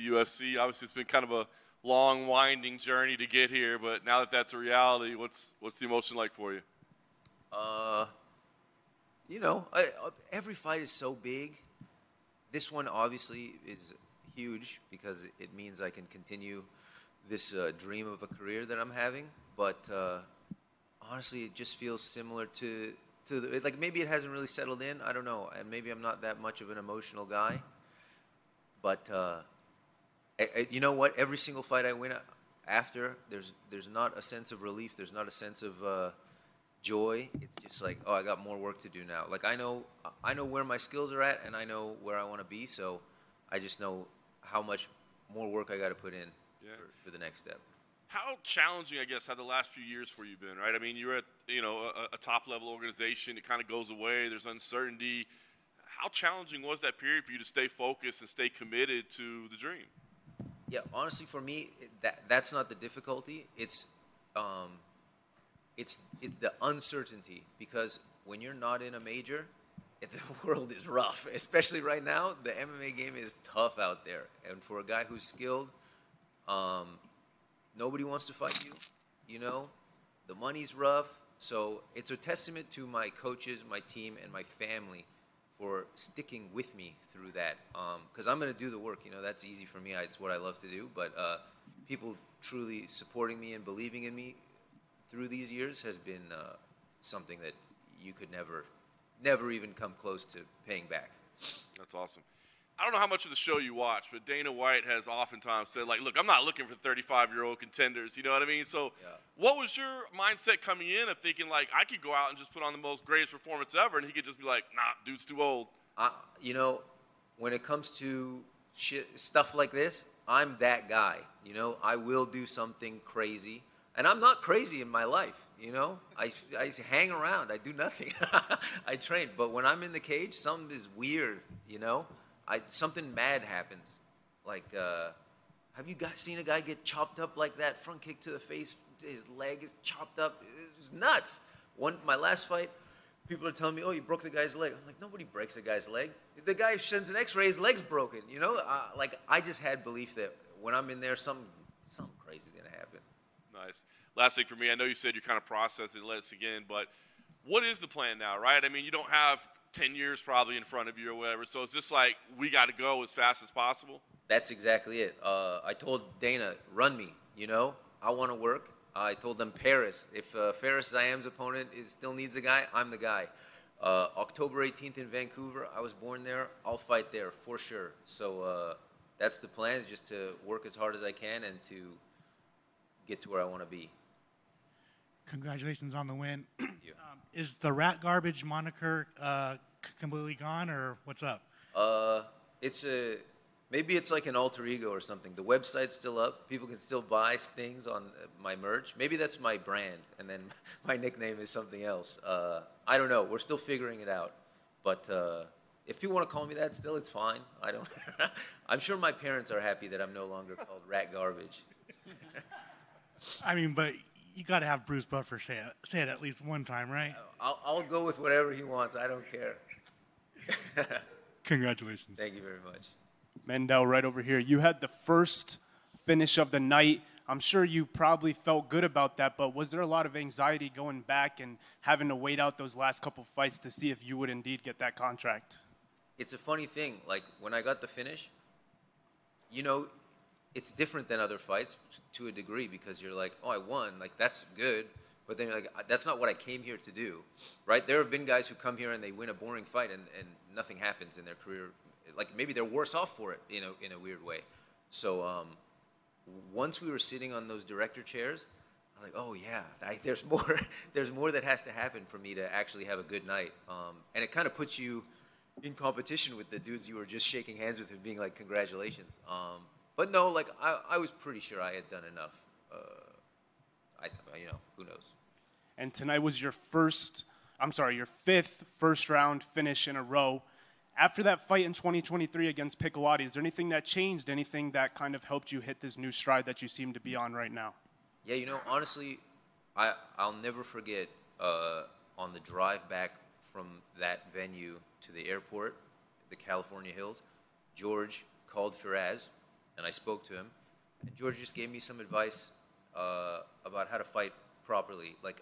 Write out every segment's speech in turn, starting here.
UFC. Obviously, it's been kind of a long, winding journey to get here, but now that that's a reality, what's the emotion like for you? You know, every fight is so big. This one obviously is huge because it means I can continue this dream of a career that I'm having. But honestly, it just feels similar to like maybe it hasn't really settled in. I don't know, and maybe I'm not that much of an emotional guy. But you know what? Every single fight I win after, there's not a sense of relief. There's not a sense of joy. It's just like, oh, I got more work to do now. Like I know where my skills are at, and I know where I want to be. So I just know how much more work I got to put in for the next step. How challenging, I guess, have the last few years for you been, right? I mean, you're at a top-level organization. It kind of goes away. There's uncertainty. How challenging was that period for you to stay focused and stay committed to the dream? Yeah, honestly, for me, that's not the difficulty. It's the uncertainty, because when you're not in a major, the world is rough. Especially right now, the MMA game is tough out there, and for a guy who's skilled, nobody wants to fight you. You know, the money's rough. So it's a testament to my coaches, my team, and my family for sticking with me through that. Because I'm going to do the work. You know, that's easy for me. It's what I love to do. But people truly supporting me and believing in me through these years has been something that you could never even come close to paying back. That's awesome. I don't know how much of the show you watch, but Dana White has oftentimes said, like, look, I'm not looking for 35-year-old contenders. You know what I mean? So what was your mindset coming in of thinking, like, I could go out and just put on the most greatest performance ever, and he could just be like, nah, dude's too old? You know, when it comes to stuff like this, I'm that guy. You know, I will do something crazy. And I'm not crazy in my life, you know. I hang around. I do nothing. I train. But when I'm in the cage, something is weird, you know. Something mad happens. Like, have you guys seen a guy get chopped up like that? Front kick to the face, his leg is chopped up. It's nuts. My last fight, people are telling me, oh, you broke the guy's leg. I'm like, nobody breaks a guy's leg. If the guy sends an x-ray, his leg's broken, you know. Like, I just had belief that when I'm in there, something crazy is going to happen. Nice. Last thing for me, I know you said you're kind of processing and let us again, but what is the plan now, right? I mean, you don't have 10 years probably in front of you or whatever, so it's just like we got to go as fast as possible? That's exactly it. I told Dana, run me, you know? I want to work. I told them Paris. If Faris Zayam's opponent still needs a guy, I'm the guy. October 18th in Vancouver, I was born there. I'll fight there for sure. So that's the plan, is just to work as hard as I can and to get to where I want to be. Congratulations on the win. Is the Rat Garbage moniker completely gone, or what's up? Maybe it's like an alter ego or something. The website's still up. People can still buy things on my merch. Maybe that's my brand, and then my nickname is something else. I don't know. We're still figuring it out. But if people want to call me that still, it's fine. I don't. I'm sure my parents are happy that I'm no longer called Rat Garbage. I mean, but you got to have Bruce Buffer say it at least one time, right? I'll go with whatever he wants. I don't care. Congratulations. Thank you very much. Mendel, right over here. You had the first finish of the night. I'm sure you probably felt good about that, but was there a lot of anxiety going back and having to wait out those last couple fights to see if you would indeed get that contract? It's a funny thing. Like, when I got the finish, you know, it's different than other fights to a degree, because you're like, oh, I won. Like, that's good. But then you're like, that's not what I came here to do, right? There have been guys who come here and they win a boring fight and nothing happens in their career. Like, maybe they're worse off for it, you know, in a weird way. So once we were sitting on those director chairs, I was like, oh, yeah, there's more that has to happen for me to actually have a good night. And it kind of puts you in competition with the dudes you were just shaking hands with and being like, congratulations. But no, like, I was pretty sure I had done enough. You know, who knows? And tonight was your fifth first-round finish in a row. After that fight in 2023 against Piccolotti, is there anything that changed, anything that kind of helped you hit this new stride that you seem to be on right now? Yeah, you know, honestly, I'll never forget on the drive back from that venue to the airport, the California Hills, George called Firas, and I spoke to him, and George just gave me some advice about how to fight properly. Like,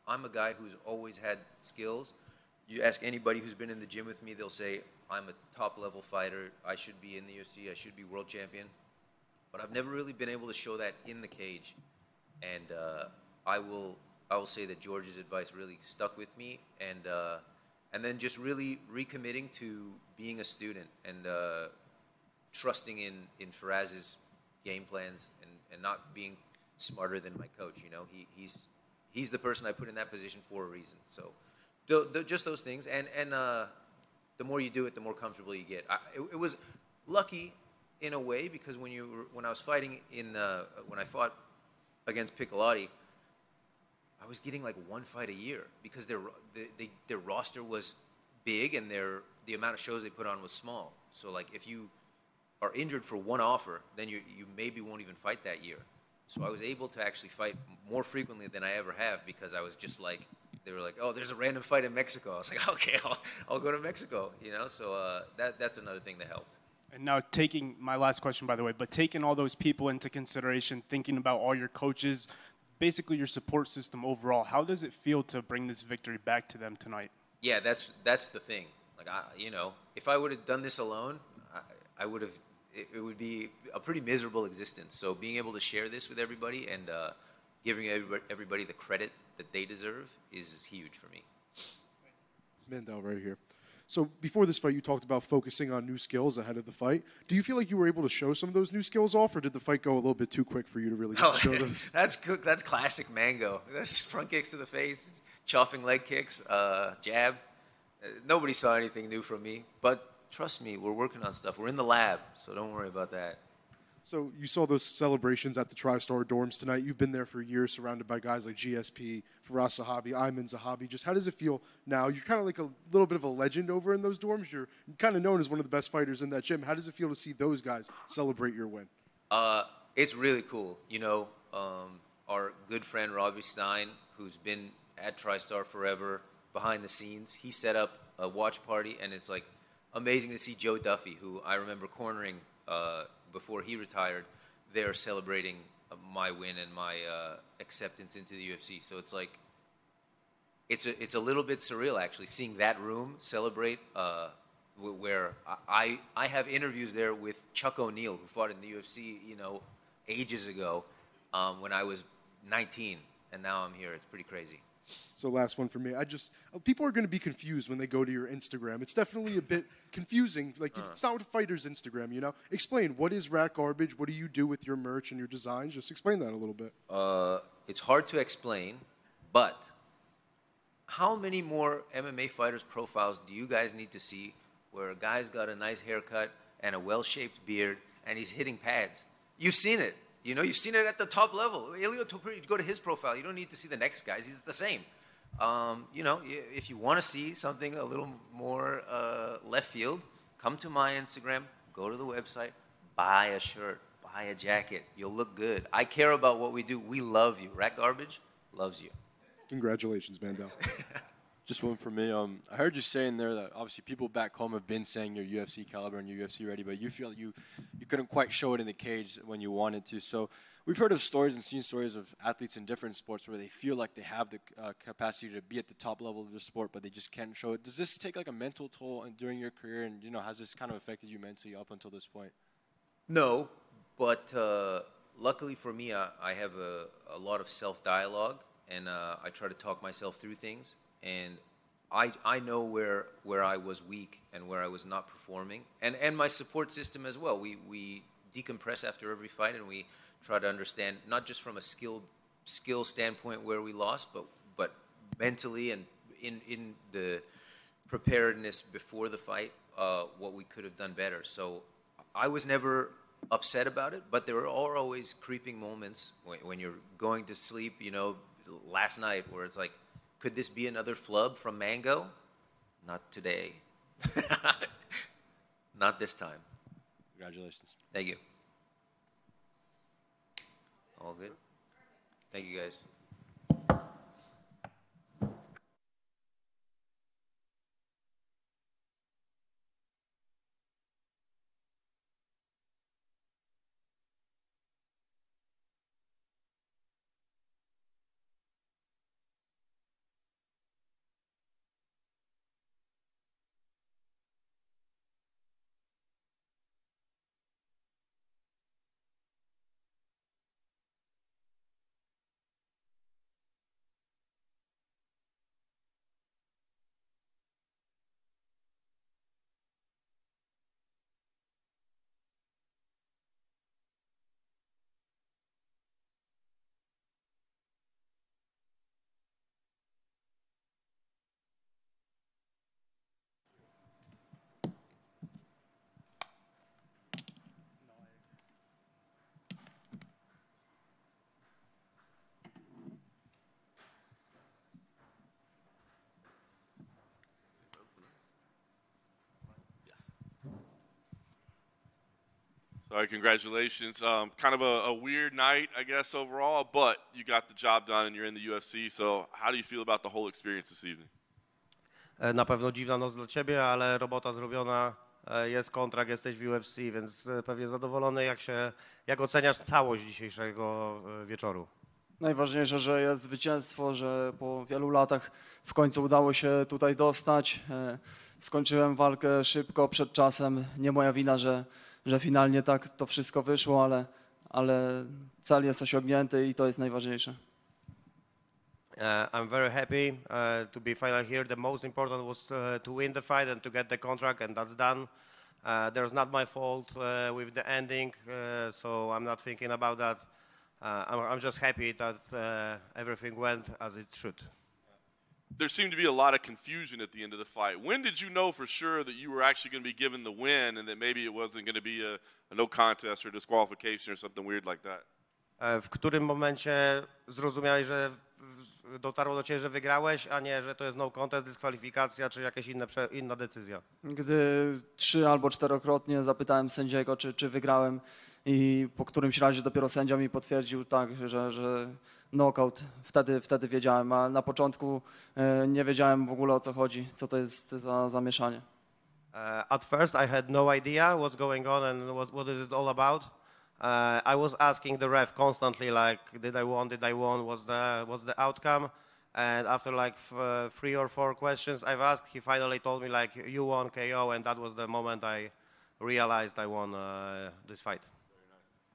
I'm a guy who's always had skills. You ask anybody who's been in the gym with me, they'll say, I'm a top-level fighter. I should be in the UFC. I should be world champion. But I've never really been able to show that in the cage. And I will say that George's advice really stuck with me. And then just really recommitting to being a student and trusting in Faraz's game plans and not being smarter than my coach. You know, he's the person I put in that position for a reason. So just those things. And the more you do it, the more comfortable you get. It was lucky in a way because when I was fighting when I fought against Piccolotti, I was getting like one fight a year because their roster was big and the amount of shows they put on was small. So like if you are injured for one offer, then you maybe won't even fight that year. So I was able to actually fight more frequently than I ever have because I was just like, they were like, oh, there's a random fight in Mexico. I was like, okay, I'll go to Mexico, you know? So that's another thing that helped. And now taking my last question, by the way, but taking all those people into consideration, thinking about all your coaches, basically your support system overall, how does it feel to bring this victory back to them tonight? Yeah, that's the thing. Like, if I would have done this alone, I would have, it would be a pretty miserable existence. So being able to share this with everybody and giving everybody the credit that they deserve is huge for me. Mandel right here. So before this fight, you talked about focusing on new skills ahead of the fight. Do you feel like you were able to show some of those new skills off, or did the fight go a little bit too quick for you to really show those? That's classic Mango. That's front kicks to the face, chopping leg kicks, jab. Nobody saw anything new from me, but trust me, we're working on stuff. We're in the lab, so don't worry about that. So you saw those celebrations at the TriStar dorms tonight. You've been there for years, surrounded by guys like GSP, Faraz Zahabi, Ayman Zahabi. Just how does it feel now? You're kind of like a little bit of a legend over in those dorms. You're kind of known as one of the best fighters in that gym. How does it feel to see those guys celebrate your win? It's really cool. You know, our good friend Robbie Stein, who's been at TriStar forever, behind the scenes, he set up a watch party, and it's like amazing to see Joe Duffy, who I remember cornering before he retired. They're celebrating my win and my acceptance into the UFC. So it's like it's a little bit surreal actually seeing that room celebrate. Where I have interviews there with Chuck O'Neal, who fought in the UFC, you know, ages ago, when I was 19, and now I'm here. It's pretty crazy. So last one for me. People are going to be confused when they go to your Instagram. It's definitely a bit confusing. Like, it's not a fighter's Instagram, you know? Explain, what is Rat Garbage? What do you do with your merch and your designs? Just explain that a little bit. It's hard to explain, but how many more MMA fighters' profiles do you guys need to see where a guy's got a nice haircut and a well-shaped beard and he's hitting pads? You've seen it. You know, you've seen it at the top level. Elio Topuri, go to his profile. You don't need to see the next guys. He's the same. You know, if you want to see something a little more left field, come to my Instagram, go to the website, buy a shirt, buy a jacket. You'll look good. I care about what we do. We love you. Rat Garbage loves you. Congratulations, Mandel. Just one for me. I heard you saying there that obviously people back home have been saying you're UFC caliber and you're UFC ready, but you feel you couldn't quite show it in the cage when you wanted to. So we've heard of stories and seen stories of athletes in different sports where they feel like they have the capacity to be at the top level of their sport, but they just can't show it. Does this take like a mental toll during your career, and you know, has this kind of affected you mentally up until this point? No, but luckily for me, I have a lot of self-dialogue, and I try to talk myself through things. And I know where I was weak and where I was not performing, and my support system as well. We decompress after every fight, and we try to understand not just from a skill standpoint where we lost, but mentally and in the preparedness before the fight, what we could have done better. So I was never upset about it, but there are always creeping moments when you're going to sleep. You know, last night where it's like, could this be another flub from Mango? Not today. Not this time. Congratulations. Thank you. All good? Thank you, guys. Sorry, congratulations. Kind of a weird night, I guess, overall, but you got the job done and you're in the UFC. So how do you feel about the whole experience this evening? Na pewno dziwna noc dla ciebie, ale robota zrobiona, jest kontrakt, jesteś w UFC, więc pewnie zadowolony. Jak oceniasz całość dzisiejszego wieczoru? Najważniejsze, że jest zwycięstwo, że po wielu latach w końcu udało się tutaj dostać. Skończyłem walkę szybko, przed czasem. Nie moja wina, że finalnie tak to wszystko wyszło, ale cel jest osiągnięty i to jest najważniejsze. I'm very happy to be finally here. The most important was to win the fight and to get the contract, and that's done. There's not my fault with the ending, so I'm not thinking about that. I'm just happy that everything went as it should. There seemed to be a lot of confusion at the end of the fight. When did you know for sure that you were actually going to be given the win and that maybe it wasn't going to be a no contest or disqualification or something weird like that? W którym momencie zrozumiałeś, że dotarło do ciebie, że wygrałeś, a nie, że to jest no contest, dyskwalifikacja czy jakaś inna decyzja? Gdy 3 albo 4-krotnie zapytałem sędziego, czy wygrałem i po którymś razie dopiero sędzia mi potwierdził tak, że knockout, wtedy wiedziałem, a na początku nie wiedziałem w ogóle o co chodzi, co to jest za zamieszanie. At first I had no idea what's going on and what is it all about. I was asking the ref constantly, like, did I won, what's the outcome? And after like 3 or 4 questions I've asked, he finally told me, like, you won KO, and that was the moment I realized I won this fight.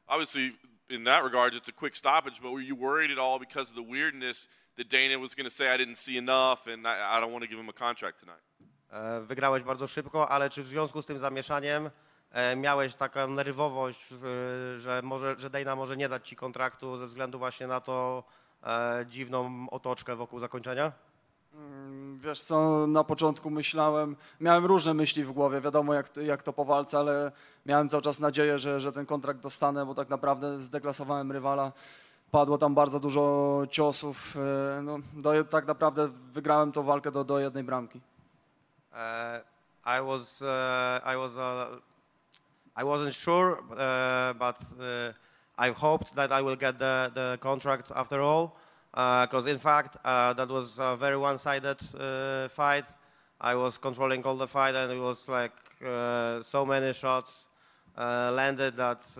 Obviously, in that regard, it's a quick stoppage, but were you worried at all because of the weirdness that Dana was going to say, I didn't see enough and I don't want to give him a contract tonight? Wygrałeś bardzo szybko, ale czy w związku z tym zamieszaniem miałeś taką nerwowość, że Dana może nie dać ci kontraktu ze względu właśnie na to dziwną otoczkę wokół zakończenia? Wiesz co, na początku miałem różne myśli w głowie, wiadomo jak to po walce, ale miałem cały czas nadzieję, że ten kontrakt dostanę, bo tak naprawdę zdeklasowałem rywala. Padło tam bardzo dużo ciosów, no, tak naprawdę wygrałem tą walkę do jednej bramki. I wasn't sure, but I hoped that I will get the contract after all. Because in fact, that was a very one-sided fight. I was controlling all the fight, and it was like so many shots landed that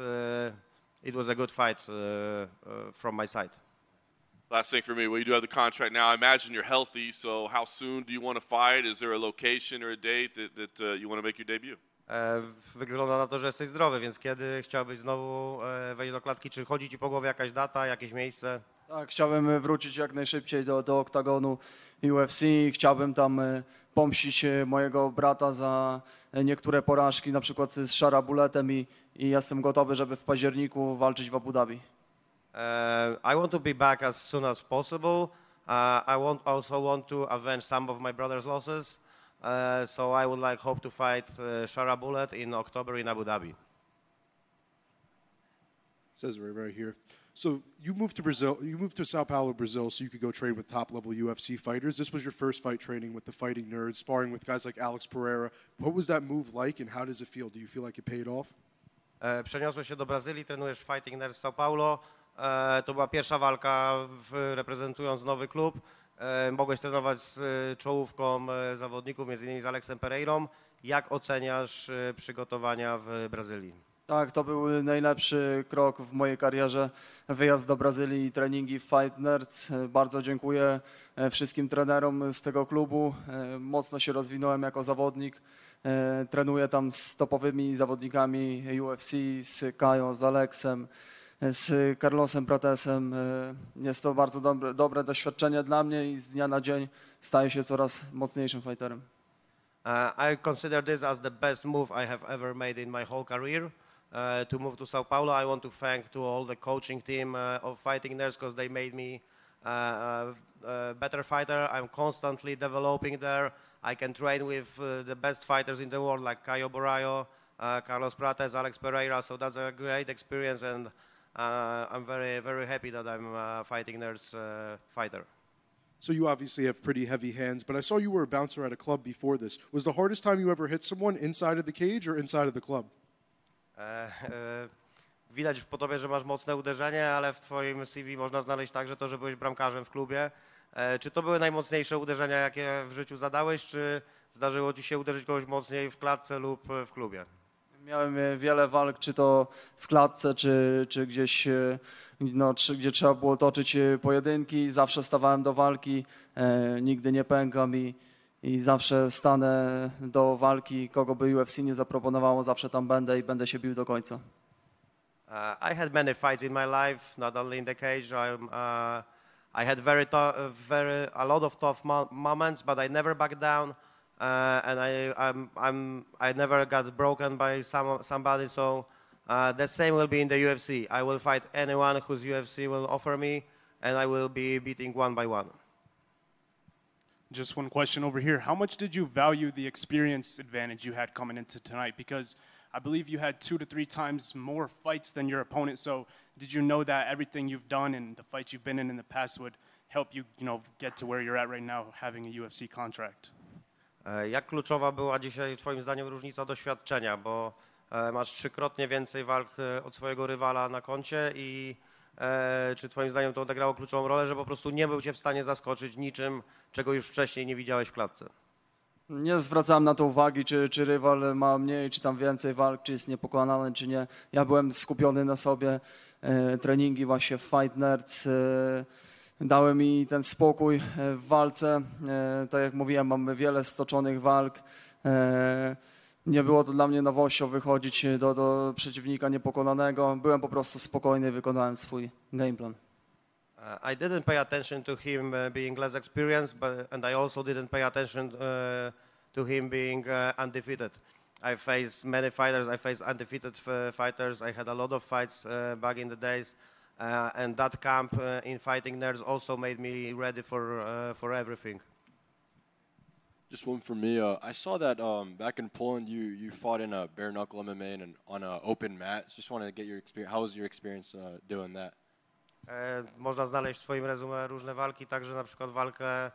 it was a good fight from my side. Last thing for me, well, you do have the contract now. I imagine you're healthy, so how soon do you want to fight? Is there a location or a date that you want to make your debut? Wygląda na to, że jesteś zdrowy, więc kiedy chciałbyś znowu wejść do klatki? Czy chodzi ci po głowie jakaś data, jakieś miejsce? Tak, chciałbym wrócić jak najszybciej do oktagonu UFC. Chciałbym tam pomścić mojego brata za niektóre porażki, na przykład z Sharabuletem i jestem gotowy, żeby w październiku walczyć w Abu Dhabi. I want to be back as soon as possible. I also want to avenge some of my brother's losses. So I would hope to fight Sharabulet in October in Abu Dhabi. Says right here. So you moved to Brazil. You moved to Sao Paulo, Brazil, so you could go train with top-level UFC fighters. This was your first fight training with the Fighting Nerds, sparring with guys like Alex Pereira. What was that move like, and how does it feel? Do you feel like it paid off? Przeniosłeś się do Brazylii, trenujesz Fighting Nerds w Sao Paulo. To była pierwsza walka reprezentując nowy klub. Mogłeś trenować z czołówką zawodników, m.in. z Alexem Pereirą. Jak oceniasz przygotowania w Brazylii? Tak, to był najlepszy krok w mojej karierze, wyjazd do Brazylii i treningi w Fight Nerds. Bardzo dziękuję wszystkim trenerom z tego klubu. Mocno się rozwinąłem jako zawodnik. Trenuję tam z topowymi zawodnikami UFC, z Kajo, z Alexem, z Carlosem Pratesem. Jest to bardzo dobre doświadczenie dla mnie i z dnia na dzień staję się coraz mocniejszym fighterem. I consider this as the best move I have ever made in my whole career. To move to Sao Paulo, I want to thank to all the coaching team of Fighting Nerds because they made me a better fighter. I'm constantly developing there. I can train with the best fighters in the world like Caio Borraio, Carlos Prates, Alex Pereira. So that's a great experience, and I'm very, very happy that I'm a Fighting Nerds fighter. So you obviously have pretty heavy hands, but I saw you were a bouncer at a club before this. Was the hardest time you ever hit someone inside of the cage or inside of the club? Widać po tobie, że masz mocne uderzenie, ale w twoim CV można znaleźć także to, że byłeś bramkarzem w klubie. Czy to były najmocniejsze uderzenia, jakie w życiu zadałeś, czy zdarzyło ci się uderzyć kogoś mocniej w klatce lub w klubie? Miałem wiele walk, czy to w klatce, czy gdzieś, no, gdzie trzeba było toczyć pojedynki. Zawsze stawałem do walki, nigdy nie pękam i zawsze stanę do walki. Kogo by UFC nie zaproponowało, zawsze tam będę i będę się bił do końca. I had many fights in my life, not only in the cage. I had a lot of tough moments, but I never backed down, and I never got broken by somebody. So the same will be in the UFC. I will fight anyone whose UFC will offer me, and I will be beating one by one. Just one question over here. How much did you value the experience advantage you had coming into tonight? Because I believe you had 2 to 3 times more fights than your opponent. So did you know that everything you've done and the fights you've been in the past would help you, get to where you're at right now, having a UFC contract? Jak kluczowa była dzisiaj twoim zdaniem różnica doświadczenia, bo masz 3-krotnie więcej walk od swojego rywala na koncie i czy twoim zdaniem to odegrało kluczową rolę, że po prostu nie był cię w stanie zaskoczyć niczym, czego już wcześniej nie widziałeś w klatce? Nie zwracałem na to uwagi, czy rywal ma mniej, czy tam więcej walk, czy jest niepokonany, czy nie. Ja byłem skupiony na sobie. Treningi właśnie w Fight Nerds dały mi ten spokój w walce. Tak jak mówiłem, mamy wiele stoczonych walk. Nie było to dla mnie nowością wychodzić do przeciwnika niepokonanego. Byłem po prostu spokojny i wykonałem swój gameplan. I didn't pay attention to him being less experienced, and I also didn't pay attention to him being undefeated. I faced many fighters. I faced undefeated fighters. I had a lot of fights back in the days, and that camp in Fighting Nerds also made me ready for everything. Just one for me. I saw that back in Poland, you fought in a bare knuckle MMA and on an open mat. Just wanted to get your experience. How was your experience doing that? Można znaleźć w twoim resume różne walki, także na przykład walkę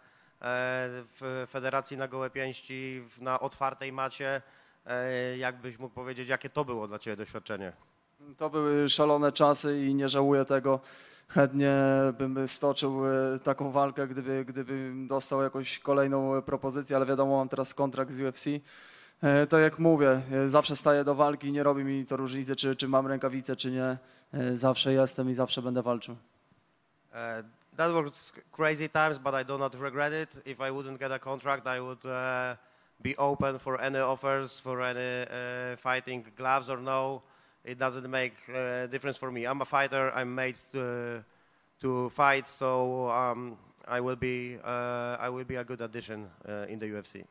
w federacji na gołe pięści na otwartej macie. Jakbyś mógł powiedzieć, jakie to było dla ciebie doświadczenie? To były szalone czasy i nie żałuję tego. Chętnie bym stoczył taką walkę, gdybym dostał jakąś kolejną propozycję, ale wiadomo, mam teraz kontrakt z UFC. Tak jak mówię, zawsze staję do walki, nie robi mi to różnicy, czy mam rękawice, czy nie. Zawsze jestem i zawsze będę walczył. That was crazy times, but I do not regret it. If I wouldn't get a contract, I would be open for any offers, for any fighting gloves or no. It doesn't make a difference for me. I'm a fighter. I'm made to fight, so I will be a good addition in the UFC.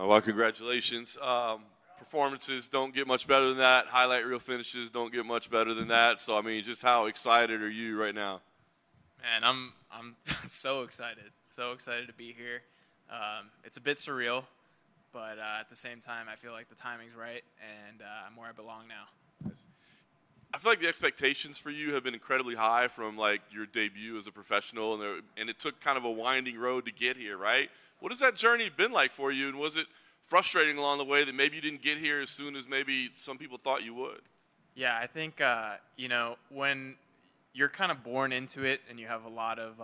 Well, congratulations. Performances don't get much better than that. Highlight reel finishes don't get much better than that. So, I mean, just how excited are you right now? Man, I'm so excited to be here. It's a bit surreal, but at the same time, I feel like the timing's right, and I'm where I belong now. I feel like the expectations for you have been incredibly high from like your debut as a professional, and it took kind of a winding road to get here, right? What has that journey been like for you, and was it frustrating along the way that maybe you didn't get here as soon as maybe some people thought you would? Yeah, I think when you're kind of born into it and you have a lot of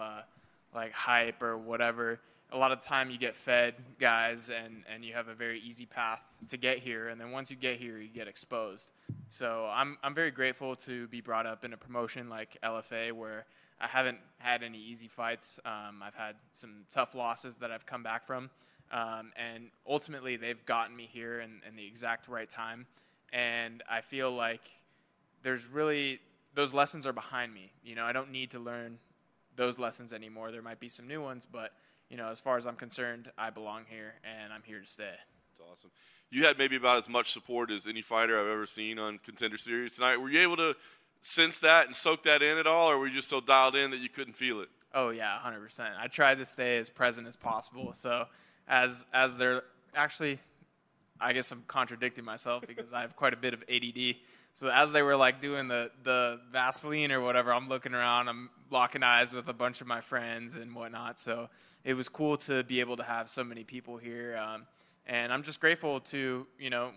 like hype or whatever, a lot of the time you get fed guys and you have a very easy path to get here, and then once you get here you get exposed. So I'm very grateful to be brought up in a promotion like LFA where I haven't had any easy fights. I've had some tough losses that I've come back from, and ultimately they've gotten me here in the exact right time, and I feel like there's really those lessons are behind me. I don't need to learn those lessons anymore. There might be some new ones, but as far as I'm concerned, I belong here, and I'm here to stay. That's awesome. You had maybe about as much support as any fighter I've ever seen on Contender Series tonight. Were you able to sense that and soak that in at all, or were you just so dialed in that you couldn't feel it? Oh, yeah, 100%. I tried to stay as present as possible. So as they're actually, I guess I'm contradicting myself because I have quite a bit of ADD. So as they were like doing the Vaseline or whatever, I'm looking around, I'm locking eyes with a bunch of my friends and whatnot. So it was cool to be able to have so many people here. And I'm just grateful to,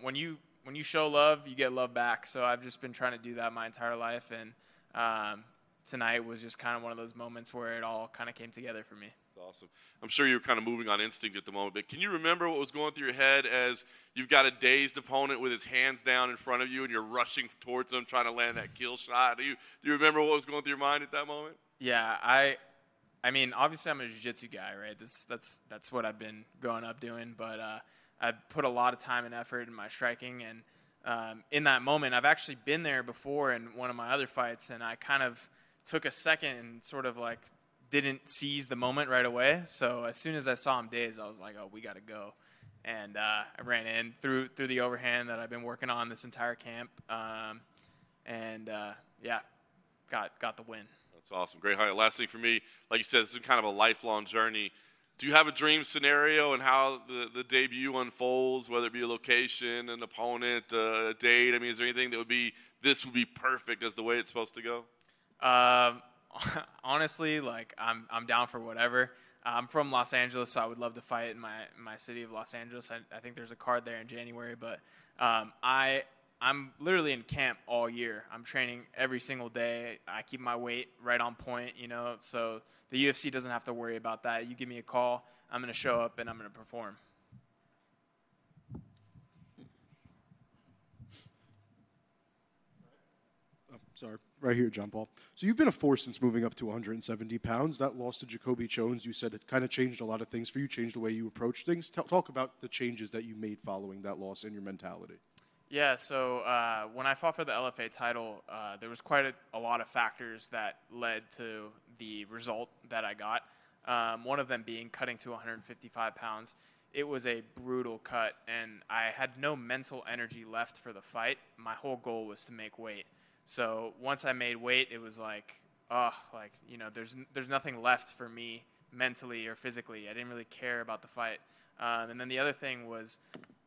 when you show love, you get love back. So I've just been trying to do that my entire life. And tonight was just kind of one of those moments where it all kind of came together for me. That's awesome. I'm sure you're kind of moving on instinct at the moment, but can you remember what was going through your head as you've got a dazed opponent with his hands down in front of you and you're rushing towards him trying to land that kill shot? Do you remember what was going through your mind at that moment? Yeah, I mean, obviously I'm a jiu-jitsu guy, right? That's what I've been growing up doing, but I put a lot of time and effort in my striking, and in that moment, I've actually been there before in one of my other fights, and I kind of took a second and sort of like didn't seize the moment right away. So as soon as I saw him dazed, I was like, oh, we got to go. And I ran in through the overhand that I've been working on this entire camp, and got the win. That's awesome. Great highlight. Last thing for me, like you said, this is kind of a lifelong journey. Do you have a dream scenario and how the debut unfolds, whether it be a location, an opponent, a date? I mean, is there anything that would be perfect as the way it's supposed to go? Honestly, like I'm down for whatever. I'm from Los Angeles, so I would love to fight in my city of Los Angeles. I think there's a card there in January, but I'm literally in camp all year. I'm training every single day. I keep my weight right on point, so the UFC doesn't have to worry about that. You give me a call, I'm going to show up, and I'm going to perform. Sorry, right here, John Paul. So you've been a force since moving up to 170 pounds. That loss to Jacoby Jones, you said it kind of changed a lot of things for you, changed the way you approach things. Talk about the changes that you made following that loss in your mentality. Yeah, so when I fought for the LFA title, there was quite a lot of factors that led to the result that I got. One of them being cutting to 155 pounds. It was a brutal cut, and I had no mental energy left for the fight. My whole goal was to make weight. So once I made weight, it was like, there's nothing left for me mentally or physically. I didn't really care about the fight. And then the other thing was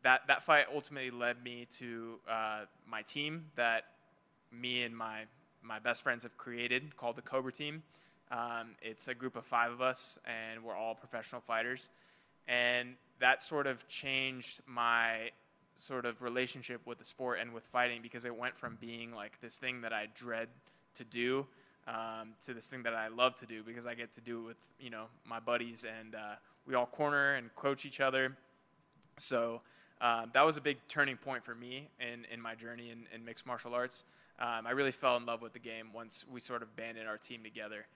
that fight ultimately led me to my team that me and my best friends have created called the Cobra Team. It's a group of 5 of us, and we're all professional fighters. And that sort of changed my sort of relationship with the sport and with fighting, because it went from being like this thing that I dread to do to this thing that I love to do, because I get to do it with my buddies, and we all corner and coach each other. So that was a big turning point for me in my journey in mixed martial arts. I really fell in love with the game once we sort of banded our team together.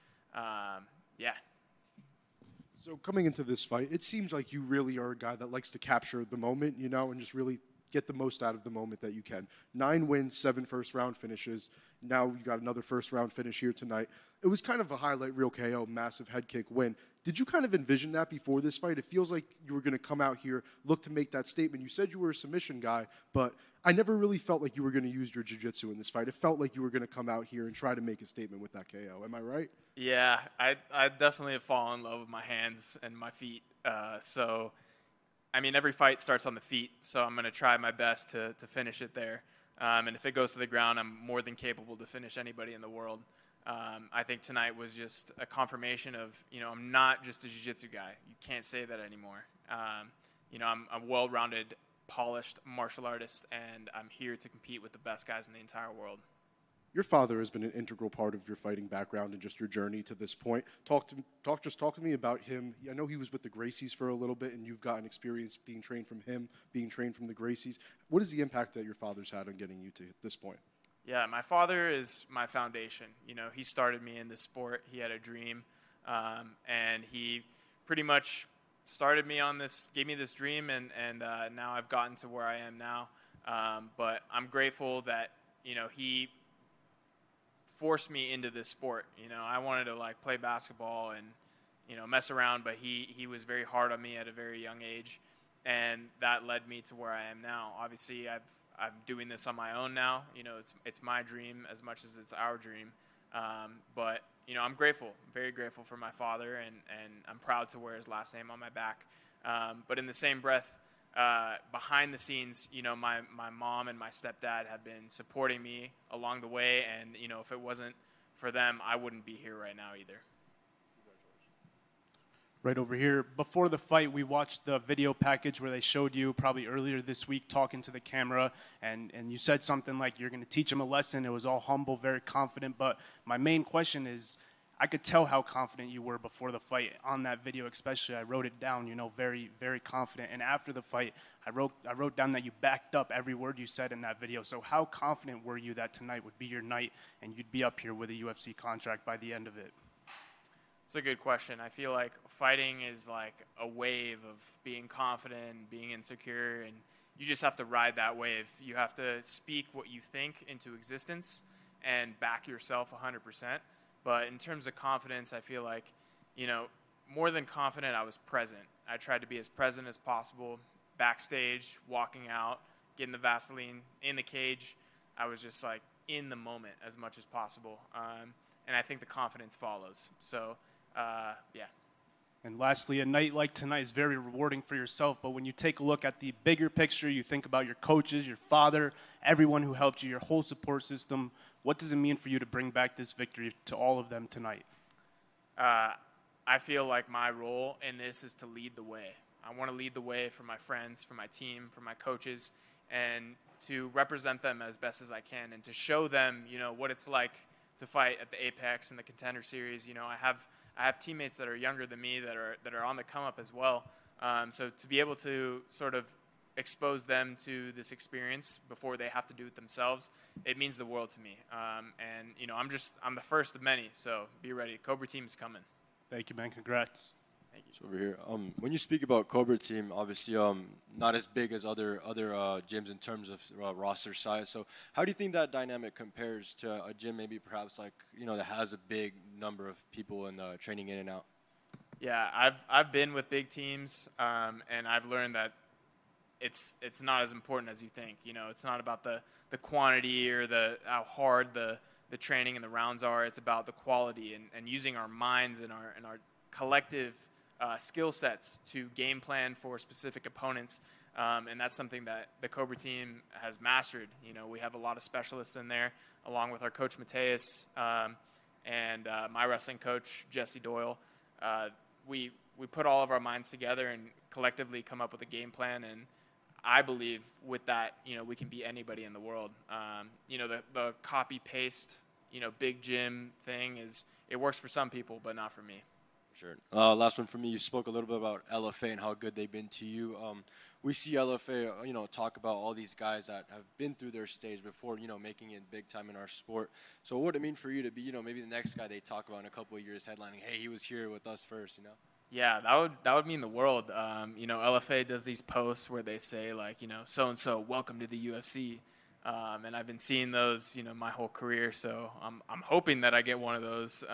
So coming into this fight, it seems like you really are a guy that likes to capture the moment, and just really get the most out of the moment that you can. 9 wins, 7 first-round finishes. Now you got another first-round finish here tonight. It was kind of a highlight reel KO, massive head kick win. Did you kind of envision that before this fight? It feels like you were going to come out here, look to make that statement. You said you were a submission guy, but I never really felt like you were going to use your jiu-jitsu in this fight. It felt like you were going to come out here and try to make a statement with that KO. Am I right? Yeah, I definitely have fallen in love with my hands and my feet. So, I mean, every fight starts on the feet, so I'm going to try my best to finish it there. And if it goes to the ground, I'm more than capable to finish anybody in the world. I think tonight was just a confirmation of, I'm not just a jiu-jitsu guy. You can't say that anymore. I'm a well-rounded, polished martial artist, and I'm here to compete with the best guys in the entire world. Your father has been an integral part of your fighting background and just your journey to this point. Talk to me about him. I know he was with the Gracies for a little bit, and you've gotten experience being trained from him, being trained from the Gracies. What is the impact that your father's had on getting you to this point? Yeah, my father is my foundation. He started me in this sport. He had a dream, and he pretty much started me on this, gave me this dream, and now I've gotten to where I am now. But I'm grateful that, he forced me into this sport. I wanted to play basketball and, mess around, but he was very hard on me at a very young age, and that led me to where I am now. Obviously, I'm doing this on my own now. It's my dream as much as it's our dream. But I'm grateful, very grateful for my father, and I'm proud to wear his last name on my back. But in the same breath, behind the scenes, my mom and my stepdad have been supporting me along the way, and if it wasn't for them, I wouldn't be here right now either. Right over here. Before the fight, we watched the video package where they showed you probably earlier this week talking to the camera, and you said something like you're going to teach him a lesson. It was all humble, very confident. But my main question is, I could tell how confident you were before the fight on that video, especially. I wrote it down, very, very confident. And after the fight, I wrote down that you backed up every word you said in that video. So how confident were you that tonight would be your night and you'd be up here with a UFC contract by the end of it? It's a good question. I feel like fighting is like a wave of being confident, being insecure, and you just have to ride that wave. You have to speak what you think into existence and back yourself 100%. But in terms of confidence, I feel like, more than confident, I was present. I tried to be as present as possible, backstage, walking out, getting the Vaseline in the cage. I was just in the moment as much as possible. And I think the confidence follows. So, yeah. And lastly, a night like tonight is very rewarding for yourself, but when you take a look at the bigger picture, you think about your coaches, your father, everyone who helped you, your whole support system. What does it mean for you to bring back this victory to all of them tonight? I feel like my role in this is to lead the way. I want to lead the way for my friends, for my team, for my coaches, and to represent them as best as I can and to show them, what it's like to fight at the Apex and the Contender Series. I have teammates that are younger than me that are on the come up as well. So to be able to sort of expose them to this experience before they have to do it themselves, it means the world to me. And I'm the first of many. So be ready. Cobra Team is coming. Thank you, man. Congrats. Thank you. So over here, when you speak about Cobra Team, obviously not as big as other gyms in terms of roster size. So how do you think that dynamic compares to a gym maybe perhaps that has a big number of people in training in and out? Yeah, I've been with big teams, and I've learned that it's not as important as you think. It's not about the quantity or how hard the training and the rounds are. It's about the quality and using our minds and our collective skill sets to game plan for specific opponents, and that's something that the Cobra Team has mastered. We have a lot of specialists in there, along with our coach Mateus and my wrestling coach Jesse Doyle. We put all of our minds together and collectively come up with a game plan, and I believe with that, we can beat anybody in the world. The copy paste, big gym thing it works for some people, but not for me. Sure. Last one for me. You spoke a little bit about LFA and how good they've been to you. We see LFA, talk about all these guys that have been through their stage before, making it big time in our sport. So what would it mean for you to be, maybe the next guy they talk about in a couple of years headlining, hey, he was here with us first, Yeah, that would mean the world. LFA does these posts where they say so-and-so, welcome to the UFC. And I've been seeing those, my whole career. So I'm hoping that I get one of those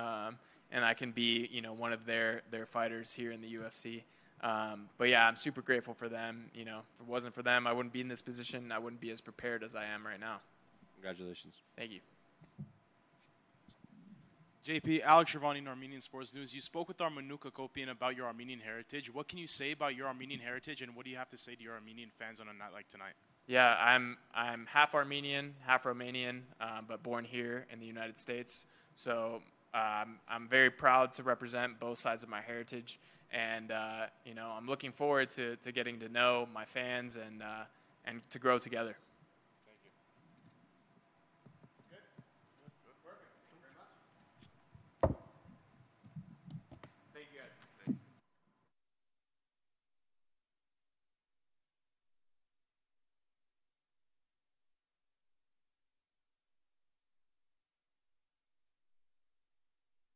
and I can be, you know, one of their fighters here in the UFC. But yeah, I'm super grateful for them. You know, if it wasn't for them, I wouldn't be in this position. I wouldn't be as prepared as I am right now. Congratulations. Thank you. JP, Alex Shervani, Armenian Sports News. You spoke with our Manuka Kopian about your Armenian heritage. What can you say about your Armenian heritage, and what do you have to say to your Armenian fans on a night like tonight? Yeah, I'm half Armenian, half Romanian, but born here in the United States. So I'm very proud to represent both sides of my heritage, and you know, I'm looking forward to getting to know my fans and to grow together.